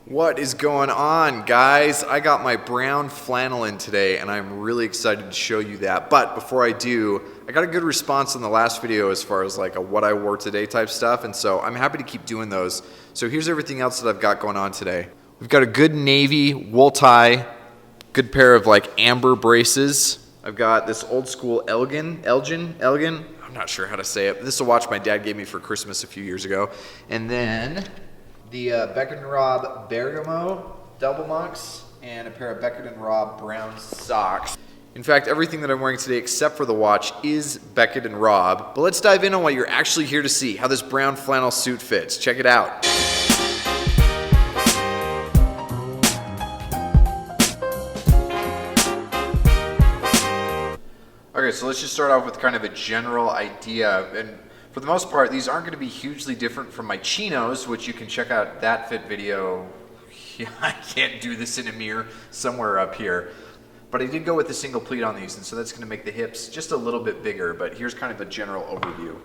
What is going on, guys? I got my brown flannel in today and I'm really excited to show you that. But before I do, I got a good response on the last video as far as like a what I wore today type stuff, and so I'm happy to keep doing those. So here's everything else that I've got going on today. We've got a good navy wool tie, good pair of like amber braces. I've got this old school Elgin, I'm not sure how to say it. This is a watch my dad gave me for Christmas a few years ago. And then the Beckett and Robb Bergamo double monks and a pair of Beckett and Robb brown socks. In fact, everything that I'm wearing today except for the watch is Beckett and Robb. But let's dive in on what you're actually here to see, how this brown flannel suit fits. Check it out. Okay, so let's just start off with kind of a general idea. And for the most part, these aren't going to be hugely different from my chinos, which you can check out that fit video. Yeah, I can't do this in a mirror, somewhere up here. But I did go with a single pleat on these, and so that's going to make the hips just a little bit bigger, but here's kind of a general overview.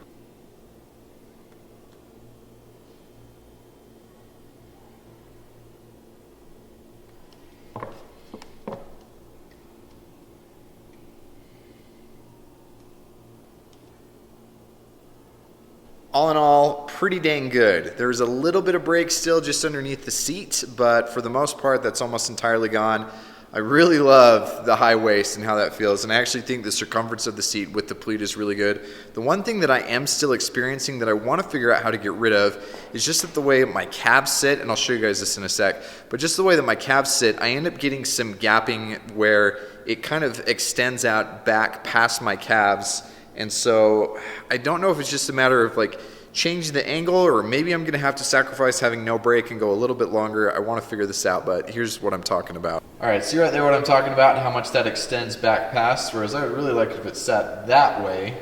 All in all, pretty dang good. There's a little bit of break still just underneath the seat, but for the most part, that's almost entirely gone. I really love the high waist and how that feels, and I actually think the circumference of the seat with the pleat is really good. The one thing that I am still experiencing that I want to figure out how to get rid of is just that the way my calves sit, and I'll show you guys this in a sec, but just the way that my calves sit, I end up getting some gapping where it kind of extends out back past my calves. And so I don't know if it's just a matter of like changing the angle, or maybe I'm going to have to sacrifice having no break and go a little bit longer. I want to figure this out, but here's what I'm talking about. All right, see right there what I'm talking about and how much that extends back past, whereas I would really like it if it sat that way.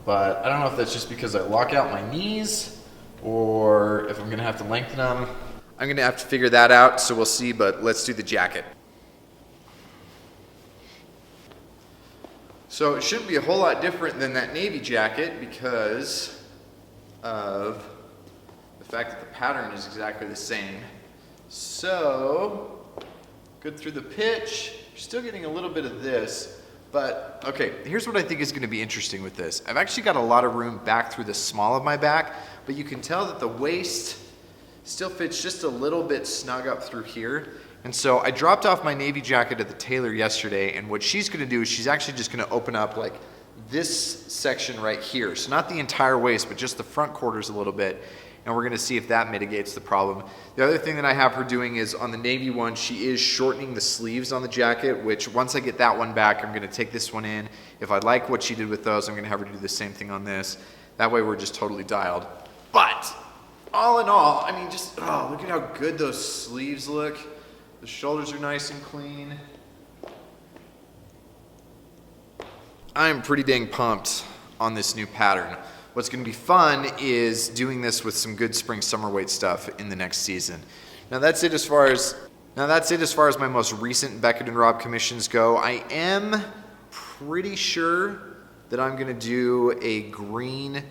But I don't know if that's just because I lock out my knees or if I'm going to have to lengthen them. I'm going to have to figure that out, so we'll see, but let's do the jacket. So it shouldn't be a whole lot different than that navy jacket because of the fact that the pattern is exactly the same. So, good through the pitch. You're still getting a little bit of this, but okay, here's what I think is going to be interesting with this. I've actually got a lot of room back through the small of my back, but you can tell that the waist still fits just a little bit snug up through here. And so I dropped off my navy jacket at the tailor yesterday, and what she's going to do is she's actually just going to open up like this section right here. So not the entire waist, but just the front quarters a little bit, and we're going to see if that mitigates the problem. The other thing that I have her doing is on the navy one, she is shortening the sleeves on the jacket, which once I get that one back, I'm going to take this one in. If I like what she did with those, I'm going to have her do the same thing on this. That way we're just totally dialed. But all in all, I mean, just, oh, look at how good those sleeves look. The shoulders are nice and clean. I'm pretty dang pumped on this new pattern. What's going to be fun is doing this with some good spring summer weight stuff in the next season. Now that's it as far as my most recent Beckett and Robb commissions go. I am pretty sure that I'm going to do a green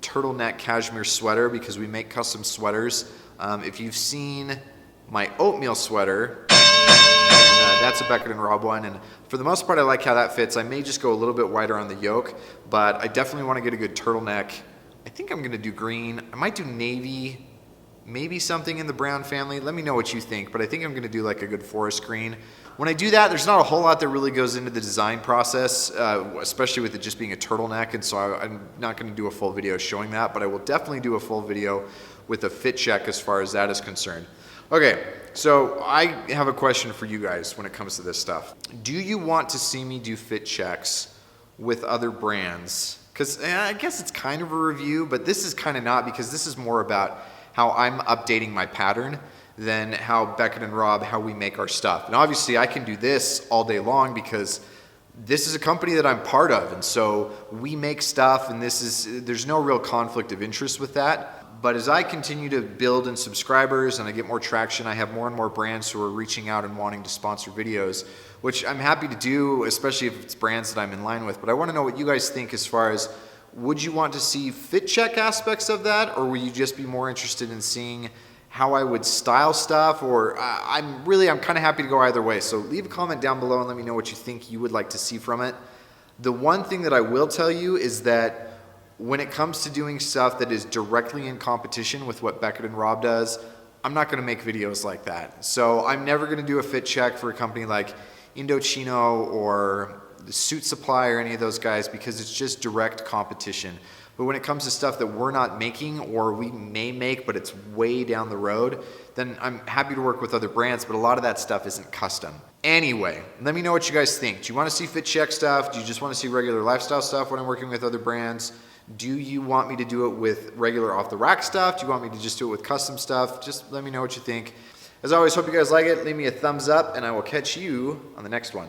turtleneck cashmere sweater because we make custom sweaters. If you've seen my oatmeal sweater, that's a Beckett and Robb one, and for the most part I like how that fits. I may just go a little bit wider on the yoke, but I definitely want to get a good turtleneck. I think I'm going to do green. I might do navy, maybe something in the brown family. Let me know what you think, but I think I'm going to do like a good forest green. When I do that, there's not a whole lot that really goes into the design process, especially with it just being a turtleneck, and so I'm not going to do a full video showing that, but I will definitely do a full video with a fit check as far as that is concerned. Okay, so I have a question for you guys when it comes to this stuff. Do you want to see me do fit checks with other brands? Because I guess it's kind of a review, but this is kind of not, because this is more about how I'm updating my pattern than how Beckett and Robb, how we make our stuff. And obviously I can do this all day long because this is a company that I'm part of, and so we make stuff, and there's no real conflict of interest with that. But as I continue to build in subscribers and I get more traction, I have more and more brands who are reaching out and wanting to sponsor videos, which I'm happy to do, especially if it's brands that I'm in line with. But I want to know what you guys think as far as, would you want to see fit check aspects of that, or will you just be more interested in seeing how I would style stuff, or I'm kind of happy to go either way. So leave a comment down below and let me know what you think you would like to see from it. The one thing that I will tell you is that when it comes to doing stuff that is directly in competition with what Beckett and Robb does, I'm not going to make videos like that. So I'm never going to do a fit check for a company like Indochino or the Suit Supply or any of those guys, because it's just direct competition. But when it comes to stuff that we're not making, or we may make but it's way down the road, then I'm happy to work with other brands, but a lot of that stuff isn't custom. Anyway, let me know what you guys think. Do you want to see fit check stuff? Do you just want to see regular lifestyle stuff when I'm working with other brands? Do you want me to do it with regular off the rack stuff? Do you want me to just do it with custom stuff? Just let me know what you think. As always, hope you guys like it. Leave me a thumbs up and I will catch you on the next one.